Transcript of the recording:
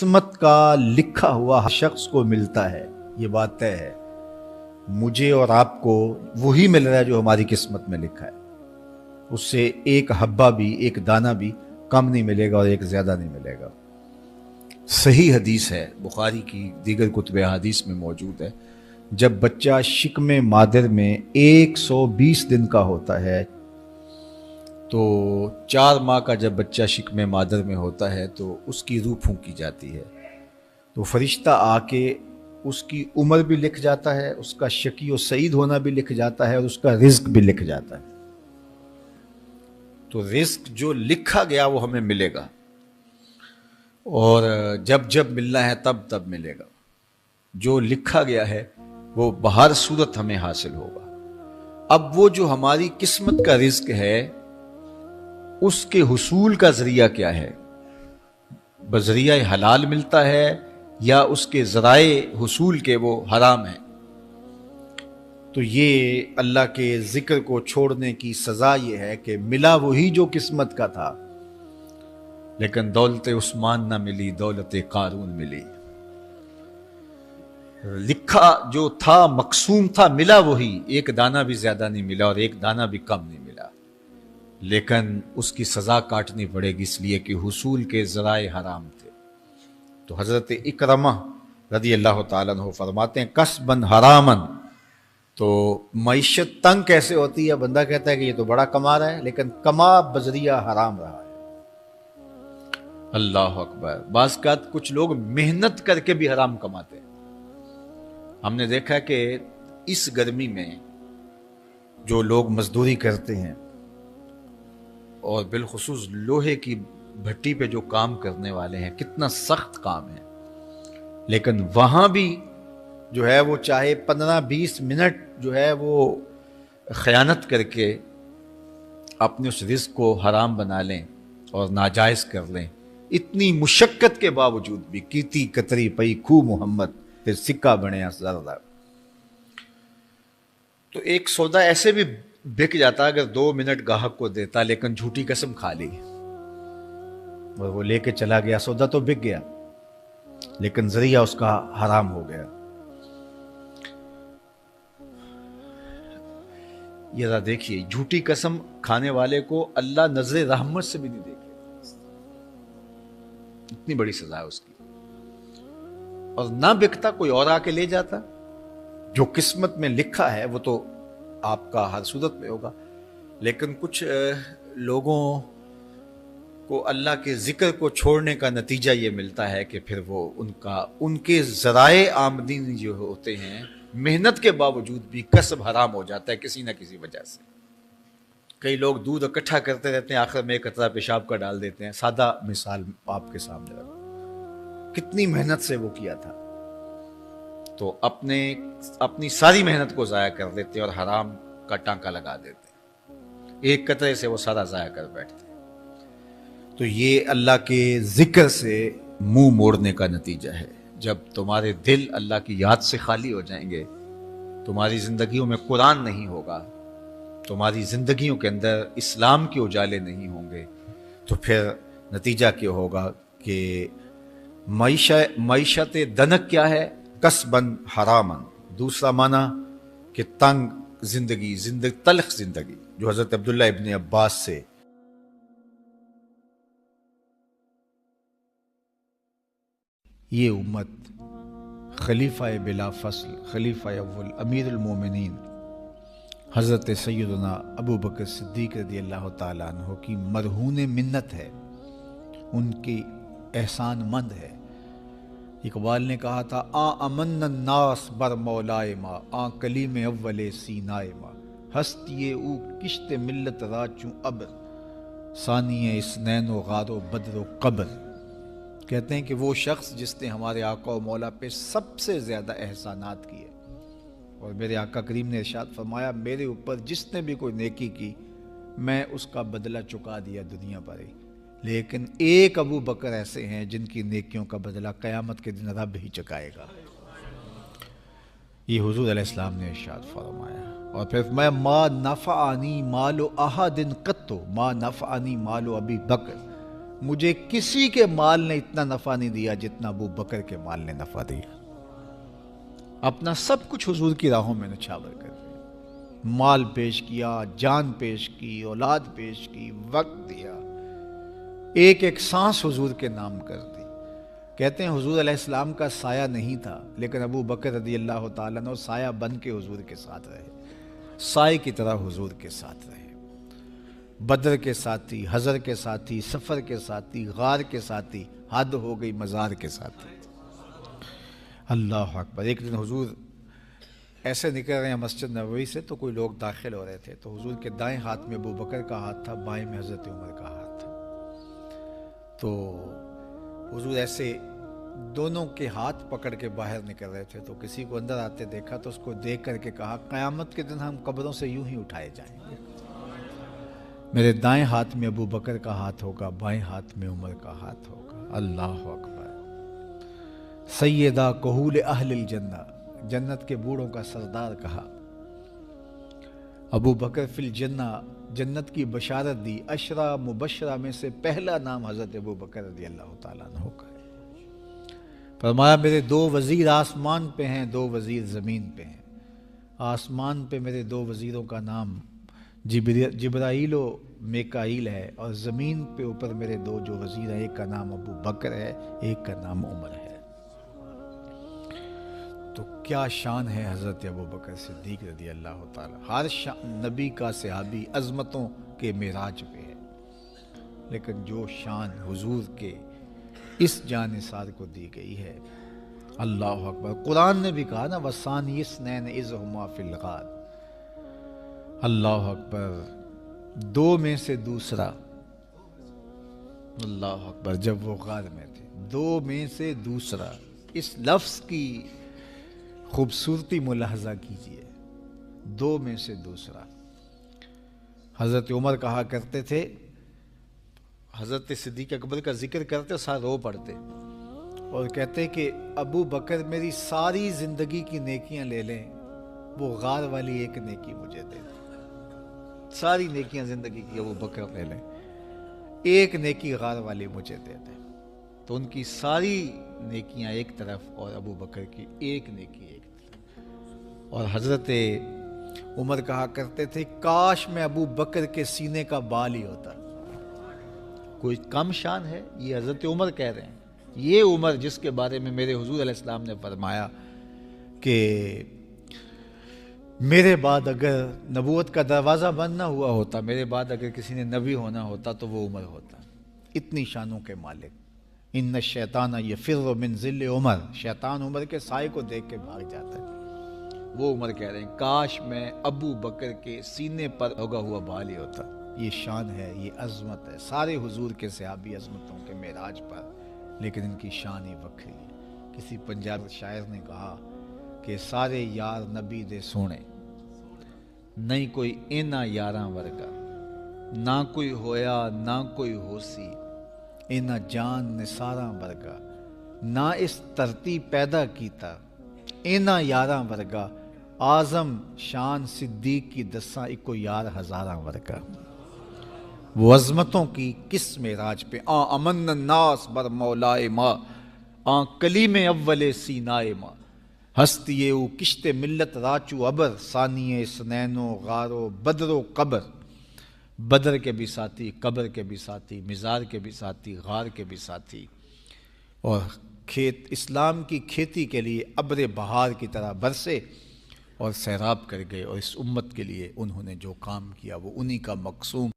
قسمت کا لکھا ہوا ہر شخص کو ملتا ہے، یہ بات طے ہے۔ مجھے اور آپ کو وہی مل رہا ہے جو ہماری قسمت میں لکھا ہے، اس سے ایک حبہ بھی، ایک دانہ بھی کم نہیں ملے گا اور ایک زیادہ نہیں ملے گا۔ صحیح حدیث ہے، بخاری کی دیگر کتب حدیث میں موجود ہے، جب بچہ شکم مادر میں 120 دن کا ہوتا ہے تو 4 ماہ کا جب بچہ شکم مادر میں ہوتا ہے تو اس کی روح پھونکی جاتی ہے، تو فرشتہ آ کے اس کی عمر بھی لکھ جاتا ہے، اس کا شقی و سعید ہونا بھی لکھ جاتا ہے اور اس کا رزق بھی لکھ جاتا ہے۔ تو رزق جو لکھا گیا وہ ہمیں ملے گا، اور جب جب ملنا ہے تب تب ملے گا۔ جو لکھا گیا ہے وہ بہر صورت ہمیں حاصل ہوگا۔ اب وہ جو ہماری قسمت کا رزق ہے اس کے حصول کا ذریعہ کیا ہے؟ بذریعہ حلال ملتا ہے یا اس کے ذرائع حصول کے وہ حرام ہیں؟ تو یہ اللہ کے ذکر کو چھوڑنے کی سزا یہ ہے کہ ملا وہی جو قسمت کا تھا، لیکن دولت عثمان نہ ملی، دولت قارون ملی۔ لکھا جو تھا، مقسوم تھا، ملا وہی، ایک دانہ بھی زیادہ نہیں ملا اور ایک دانہ بھی کم نہیں ملا، لیکن اس کی سزا کاٹنی پڑے گی، اس لیے کہ حصول کے ذرائع حرام تھے۔ تو حضرت اکرمہ رضی اللہ تعالیٰ عنہ فرماتے ہیں کسبن حرامن، تو معیشت تنگ کیسے ہوتی ہے؟ بندہ کہتا ہے کہ یہ تو بڑا کما رہا ہے لیکن کما بذریعہ حرام رہا ہے۔ اللہ اکبر۔ بعض اوقات کچھ لوگ محنت کر کے بھی حرام کماتے ہیں۔ ہم نے دیکھا کہ اس گرمی میں جو لوگ مزدوری کرتے ہیں اور بالخصوص لوہے کی بھٹی پہ جو کام کرنے والے ہیں، کتنا سخت کام ہے، لیکن وہاں بھی جو ہے وہ چاہے 15-20 منٹ جو ہے وہ خیانت کر کے اپنے اس رزق کو حرام بنا لیں اور ناجائز کر لیں، اتنی مشقت کے باوجود بھی کیتی کتری پئی خو محمد پھر سکہ بنے زردہ۔ تو ایک سودا ایسے بھی بک جاتا اگر 2 منٹ گاہک کو دیتا، لیکن جھوٹی قسم کھا لی اور وہ لے کے چلا گیا، سودا تو بک گیا لیکن ذریعہ اس کا حرام ہو گیا۔ یہ ذرا دیکھیے، جھوٹی قسم کھانے والے کو اللہ نظر رحمت سے بھی نہیں دیکھے، اتنی بڑی سزا ہے اس کی، اور نہ بکتا کوئی اور آ کے لے جاتا۔ جو قسمت میں لکھا ہے وہ تو آپ کا ہر صورت میں ہوگا، لیکن کچھ لوگوں کو اللہ کے ذکر کو چھوڑنے کا نتیجہ یہ ملتا ہے کہ پھر وہ ان کے ذرائع آمدنی جو ہوتے ہیں، محنت کے باوجود بھی کسب حرام ہو جاتا ہے کسی نہ کسی وجہ سے۔ کئی لوگ دودھ اکٹھا کرتے رہتے ہیں، آخر میں ایک قطرہ پیشاب کا ڈال دیتے ہیں۔ سادہ مثال آپ کے سامنے رکھوں، کتنی محنت سے وہ کیا تھا، تو اپنی ساری محنت کو ضائع کر دیتے اور حرام کا ٹانکا لگا دیتے، ایک قطرے سے وہ سارا ضائع کر بیٹھتے۔ تو یہ اللہ کے ذکر سے منہ موڑنے کا نتیجہ ہے۔ جب تمہارے دل اللہ کی یاد سے خالی ہو جائیں گے، تمہاری زندگیوں میں قرآن نہیں ہوگا، تمہاری زندگیوں کے اندر اسلام کے اجالے نہیں ہوں گے، تو پھر نتیجہ کیا ہوگا کہ معیشت دنک کیا ہے؟ کسبن حرامن۔ دوسرا معنی کہ تنگ زندگی، تلخ زندگی، جو حضرت عبداللہ ابن عباس سے یہ امت خلیفہ بلا فصل، خلیفہ اول، امیر المومنین حضرت سیدنا ابو بکر صدیق رضی اللہ تعالیٰ عنہ کی مرہون منت ہے، ان کی احسان مند ہے۔ اقبال نے کہا تھا امن الناس بر مولائے ما، کلیم اول سینائے ما، ہستی او کشت ملت را چوں ابر، ثانی اسنین و غار و بدر و قبر۔ کہتے ہیں کہ وہ شخص جس نے ہمارے آقا و مولا پہ سب سے زیادہ احسانات کیے، اور میرے آقا کریم نے ارشاد فرمایا میرے اوپر جس نے بھی کوئی نیکی کی میں اس کا بدلہ چکا دیا دنیا پر ہی، لیکن ایک ابو بکر ایسے ہیں جن کی نیکیوں کا بدلہ قیامت کے دن رب ہی چکائے گا۔ یہ حضور علیہ السلام نے ارشاد فرمایا، اور پھر فرمایا ما نفعنی مال احد قط، ما نفعنی مال ابی بکر مجھے کسی کے مال نے اتنا نفع نہیں دیا جتنا ابو بکر کے مال نے نفع دیا. اپنا سب کچھ حضور کی راہوں میں نچھاور کر دیا، مال پیش کیا، جان پیش کی، اولاد پیش کی، وقت دیا، ایک ایک سانس حضور کے نام کر دی. کہتے ہیں حضور علیہ السلام کا سایہ نہیں تھا، لیکن ابو بکر رضی اللہ تعالیٰ عنہ سایہ بن کے حضور کے ساتھ رہے، سائے کی طرح حضور کے ساتھ رہے. بدر کے ساتھی، حضر کے ساتھی، سفر کے ساتھی، غار کے ساتھی، حد ہو گئی مزار کے ساتھی. اللہ اکبر. ایک دن حضور ایسے نکل رہے ہیں مسجد نبوی سے تو کوئی لوگ داخل ہو رہے تھے، تو حضور کے دائیں ہاتھ میں ابو بکر کا ہاتھ تھا، بائیں میں حضرت عمر کا ہاتھ تھا. تو حضور ایسے دونوں کے ہاتھ پکڑ کے باہر نکل رہے تھے، تو کسی کو اندر آتے دیکھا تو اس کو دیکھ کر کے کہا قیامت کے دن ہم قبروں سے یوں ہی اٹھائے جائیں گے، میرے دائیں ہاتھ میں ابو بکر کا ہاتھ ہوگا، بائیں ہاتھ میں عمر کا ہاتھ ہوگا. اللہ اکبر. سیدہ کہول اہل الجنہ، جنت کے بوڑھوں کا سردار کہا. ابو بکر فی الجنہ، جنت کی بشارت دی. عشرہ مبشرہ میں سے پہلا نام حضرت ابو بکر رضی اللہ تعالیٰ عنہ کا ہے. فرمایا میرے 2 وزیر آسمان پہ ہیں، 2 وزیر زمین پہ ہیں. آسمان پہ میرے 2 وزیروں کا نام جبرائیل و میکائیل ہے، اور زمین پہ اوپر میرے 2 جو وزیر ہیں، ایک کا نام ابو بکر ہے، ایک کا نام عمر ہے. تو کیا شان ہے حضرت ابو بکر صدیق رضی اللہ تعالیٰ. ہر نبی کا صحابی عظمتوں کے معراج پہ ہے، لیکن جو شان حضور کے اس جان نثار کو دی گئی ہے، اللہ اکبر. قرآن نے بھی کہا نا وَثَانِيَ اثْنَيْنِ إِذْ هُمَا فِي الْغَارِ. اللہ اکبر. 2 میں سے دوسرا، اللہ اکبر، جب وہ غار میں تھے، 2 میں سے دوسرا. اس لفظ کی خوبصورتی ملاحظہ کیجئے، 2 میں سے دوسرا. حضرت عمر کہا کرتے تھے، حضرت صدیق اکبر کا ذکر کرتے ساتھ رو پڑتے اور کہتے کہ ابو بکر میری ساری زندگی کی نیکیاں لے لیں، وہ غار والی ایک نیکی مجھے دے دیں. ساری نیکیاں زندگی کی ابو بکر لے لیں، ایک نیکی غار والی مجھے دے دیں. تو ان کی ساری نیکیاں ایک طرف اور ابو بکر کی ایک نیکی ایک طرف. اور حضرت عمر کہا کرتے تھے کاش میں ابو بکر کے سینے کا بال ہی ہوتا. کوئی کم شان ہے؟ یہ حضرت عمر کہہ رہے ہیں. یہ عمر جس کے بارے میں میرے حضور علیہ السلام نے فرمایا کہ میرے بعد اگر نبوت کا دروازہ بند نہ ہوا ہوتا، میرے بعد اگر کسی نے نبی ہونا ہوتا تو وہ عمر ہوتا. اتنی شانوں کے مالک. ان الشیطان یفر من ظل عمر، شیطان عمر کے سائے کو دیکھ کے بھاگ جاتا ہے. وہ عمر کہہ رہے ہیں کاش میں ابو بکر کے سینے پر ہوگا ہوا بال ہی ہوتا. یہ شان ہے، یہ عظمت ہے. سارے حضور کے صحابی عظمتوں کے معراج پر، لیکن ان کی شان ہی وکری ہے. کسی پنجاب شاعر نے کہا کہ سارے یار نبی دے سونے، نہیں کوئی اینا یاراں ورگا، نہ کوئی ہویا نہ کوئی ہوسی، اینا جان نثاراں ورگا، نہ اس دھرتی پیدا کیتا اینا یاراں ورگا، اعظم شان صدیق کی دساں اکو یار ہزاراں ورگا. وہ عظمتوں کی کس معراج پہ امن الناس بر مولائے ماں، کلیم اول سینائے ماں، ہستی او کشت ملت راچو ابر، ثانی سنین و غار و بدر و قبر. بدر کے بھی ساتھی، قبر کے بھی ساتھی، مزار کے بھی ساتھی، غار کے بھی ساتھی. اور کھیت اسلام کی کھیتی کے لیے ابر بہار کی طرح برسے اور سیراب کر گئے. اور اس امت کے لیے انہوں نے جو کام کیا وہ انہی کا مقصوم